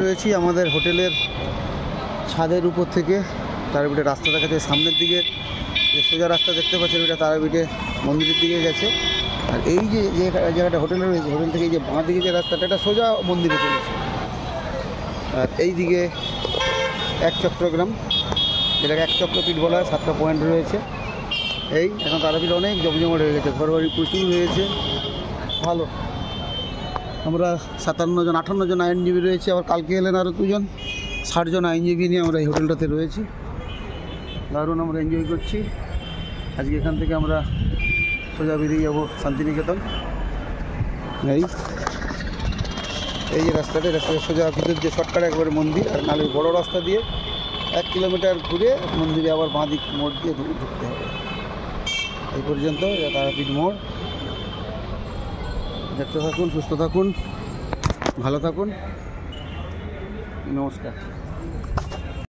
রয়েছি আমাদের হোটেলের ছাদের উপর থেকে তারাপীঠের রাস্তা দেখাচ্ছে। সামনের দিকে যে সোজা রাস্তা দেখতে পাচ্ছেন এটা তারাপীঠে মন্দিরের দিকে গেছে। আর এই যে জায়গাটা হোটেলে রয়েছে, হোটেল থেকে যে বাঁ দিকে যে রাস্তাটা এটা সোজা মন্দিরে চলেছে। আর এই দিকে এক চক্রগ্রাম, যেটাকে এক চক্রপীঠ বলা হয়, 7টা পয়েন্ট রয়েছে। এই এখন তারাপীঠ অনেক জমজমাট হয়ে গেছে, ঘরবাড়ি প্রচুর হয়েছে, ভালো। আমরা 57 জন 58 জন আইনজীবী রয়েছে, আবার কালকে এলেন আরও 2 জন, 60 জন আইনজীবী নিয়ে আমরা এই হোটেলটাতে রয়েছি। দারুণ আমরা এনজয় করছি। আজকে এখান থেকে আমরা সোজা বেরিয়ে যাবো শান্তিনিকেতন। এই যে রাস্তাটা সোজা ভিতর দিয়ে শর্টকাট একবারে মন্দির, আর নাহলে বড় রাস্তা দিয়ে 1 কিলোমিটার ঘুরে মন্দিরে আবার বাঁ দিক মোড় দিয়ে ঢুকতে হবে। এই পর্যন্ত তারাপীঠ মোড়। দেখতে থাকুন, সুস্থ থাকুন, ভালো থাকুন, নমস্কার।